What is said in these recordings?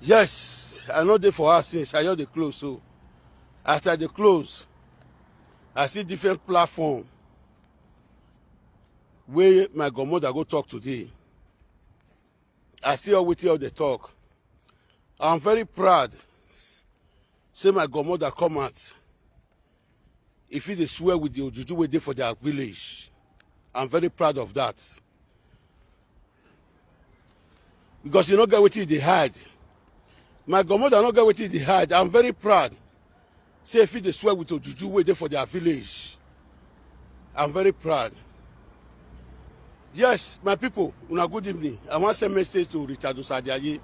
Yes, I know they for us since I hear the close. So after the close, I see different platform where my godmother go talk today. I see all with you they talk. I'm very proud. Say my godmother come out. If they swear with the Ojuju way they for their village. I'm very proud of that. Because you don't get what they hide. My godmother don't get what they hide. I'm very proud. Say if they swear with Ojuju way they for their village. I'm very proud. Yes, my people, una good evening. I want to send a message to Richard Osadiaye.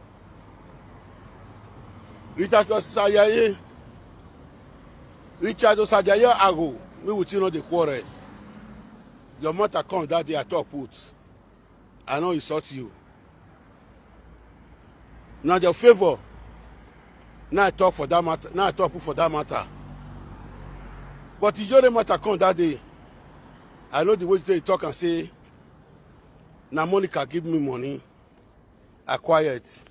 Richard Osadiaye, Ago, me with you know the quarrel. Your mother come that day I talk put. I know he sought you. Now your favor. Now I talk for that matter. Now I talk for that matter. But if your matter come that day, I know the way they talk and say, now Monica give me money. I quiet.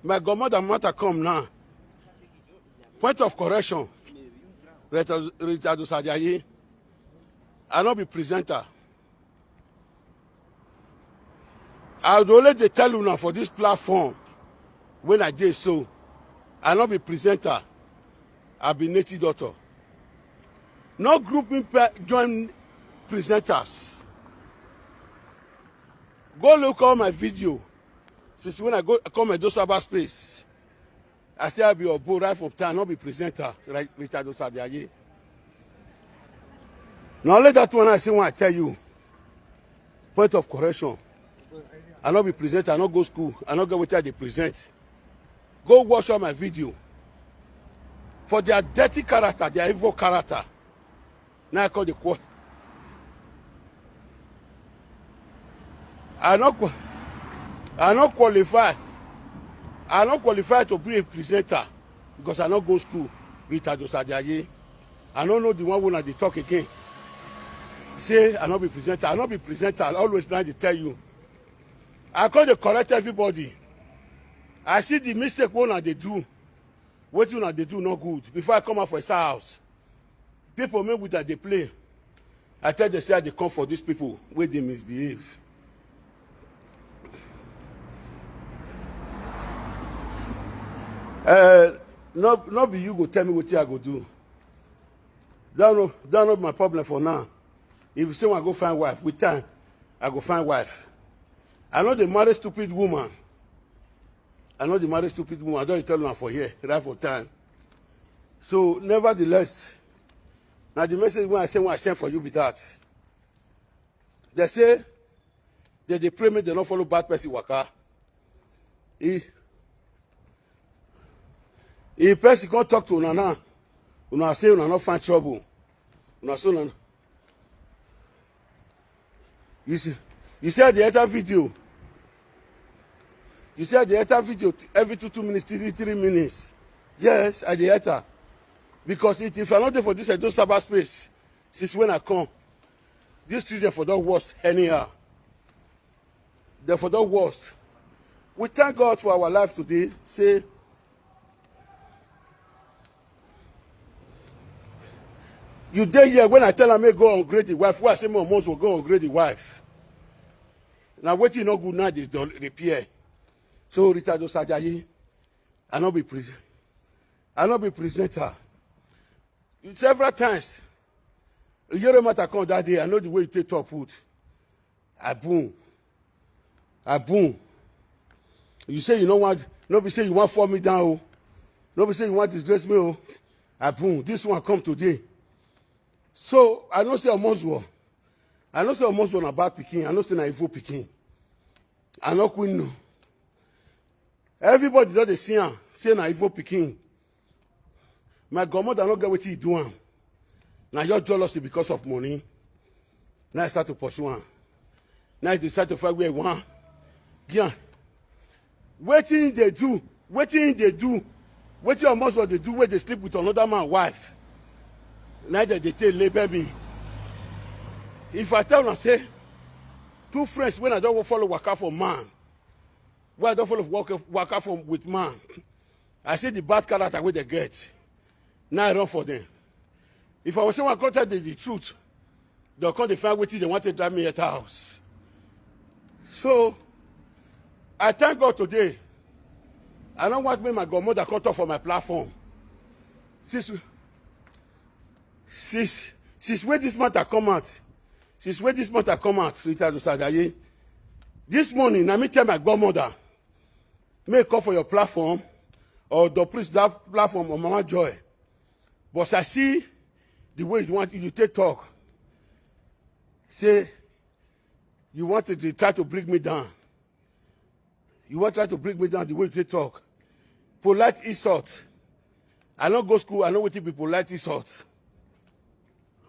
My godmother matter come now. Point of correction. Richard Osadiaye. I not be presenter. I would only tell you now for this platform when I did so. I not be presenter. I be native daughter. No group join presenters. Go look all my video. Since when I come to cyber space, I say I'll be a bull right from time, not be presenter like Richard Osadiaye. Now let that one I say when I tell you. Point of correction. I not be presenter, I not go school, I not get what they present. Go watch all my video. For their dirty character, their evil character. Now I call the quote. I not qualify. I not qualify to be a presenter because I not go school. Richard Osadiaye. I don't know the one when they talk again. Say I not be presenter. I not be presenter. I always try to tell you. I call to correct everybody. I see the mistake one they do. What you they do not good. Before I come out for a house, people make with that they play. I tell them say they come for these people where they misbehave. Not be you go tell me what I go do. That not my problem for now. If you say I go find wife, with time, I go find wife. I know the married stupid woman. I don't tell her for here, right for time. So nevertheless, now the message when I send for you be that. They say that they pray me they not follow bad person waka. If person can't talk to una, una say una not find trouble. Una say una. You said the other video. You said the other video every 2 minutes, 3 minutes. Yes, at the other. Because if I'm not there for this, I don't cyber space. Since when I come, these children for the worst anyhow. They're for the worst. We thank God for our life today. Say, you dey here when I tell her, may go upgrade the wife. Why I say my mom will go upgrade the wife? Now, what you know good now, they don't repair. So, Richard Osadiaye, I not be presenter. Several times, you matter come that day, I know the way you take top food. I boom. You say you don't want, nobody say you want fall me down. Oh. Nobody say you want to disgrace me. Oh. I boom. This one come today. So, I don't say a monster. I don't say a monster about picking. I don't say an evil picking. I not queen no. Everybody that they see him, say an evil picking. My godmother not get what he do. Now you're jealous because of money. Now I start to pursue him. Now I decide to find where I want. Yeah. Waiting they do. What almost what they do where they sleep with another man's wife. Now they tell label me. If I tell them, say, two friends when I don't follow waka for man, Why I don't follow work out from with man. I see the bad character where they get. Now I run for them. If I was someone contact the truth, they'll come to find what they want to drive me at the house. So I thank God today. I don't want me my godmother cut off for my platform. Since when this matter come out, this morning, I me tell my godmother, may call for your platform or the priest that platform of Mama Joy. But I see the way you want you to take talk. Say, you wanted to try to bring me down. You want to try to bring me down the way you take talk. Polite insult. I don't go school, I know what to be polite insult.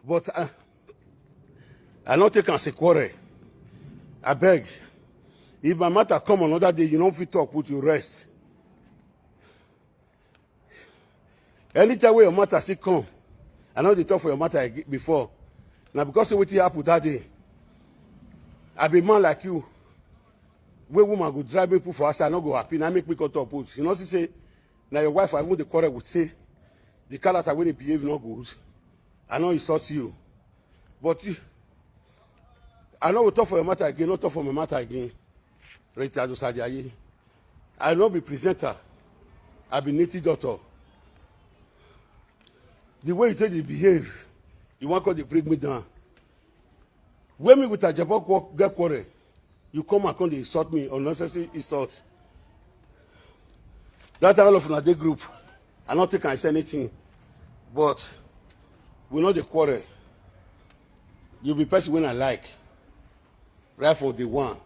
But I don't take as a quarrel. I beg. If my matter come another day, you don't fit talk, put you rest. Anytime where your matter still come, I know they talk for your matter before. Now because of what happened that day, I be man like you. Where woman go drive people for us, I not go happy. Now make me cut up put. You know she say, now your wife I want the quarrel would say, the character when he behave not good. I know he insult you. But I know we talk for your matter again, not talk for my matter again. I not be presenter. I be native doctor. The way you take the behave, you want to bring me down. When me with a jabok get quarrel, you come and come to insult me, unnecessary insult. That all of another group. I don't think I say anything. But we know the quarrel. You be person when I like. Right from the one.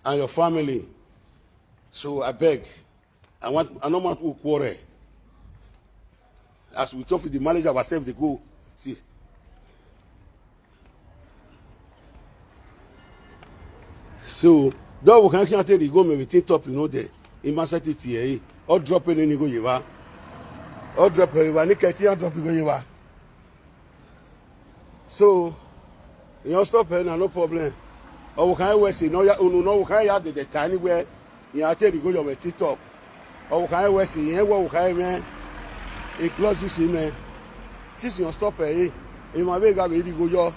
And your family. So I beg. I don't want to quarrel. As we talk with the manager ourselves, they go, see. So, that we can't tell you go maybe top, you know, the immensity here. Or drop it in you go, you are. Or drop it, you are. Niketi, or drop it, you are. So, you don't stop here, no problem. Or we can't wait, no, we can't have the tiny where you are telling you go, you are top. Or we can't wait, see, we can't, man. A close this man. Since you stop here, you might be able to go your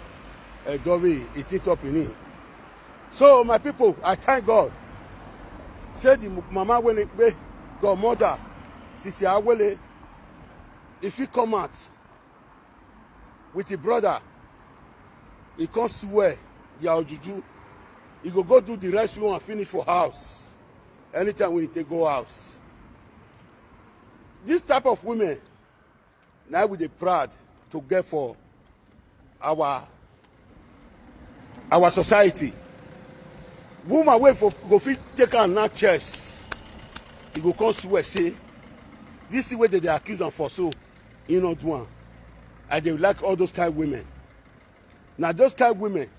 doorway, it up in it. So, my people, I thank God. Say the mama when it be godmother, sister Awele, if he come out with the brother, he can't swear, ya juju, he go do the rest you and finish for house. Anytime when he take go house. This type of women, now with the proud to get for our society. Woman wait for go fit take her now chest. He go come swear say, this is where they accuse them for so, you know do one. And they like all those kind of women. Now those kind of women,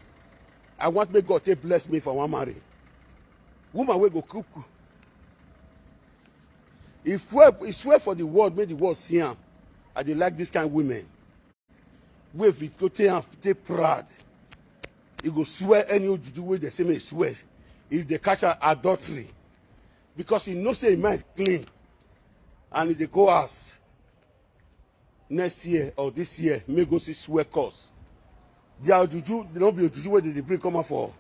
I want me God to bless me for one marry. Woman will go cook. If we swear for the world, make the world see him. I dey like this kind of women. If it go take proud, he go swear any juju way they say me swear. If they catch her adultery, because he knows say he might clean, and if they go house next year or this year, may go see swear cause. Their juju, they don't be a juju where they bring come out for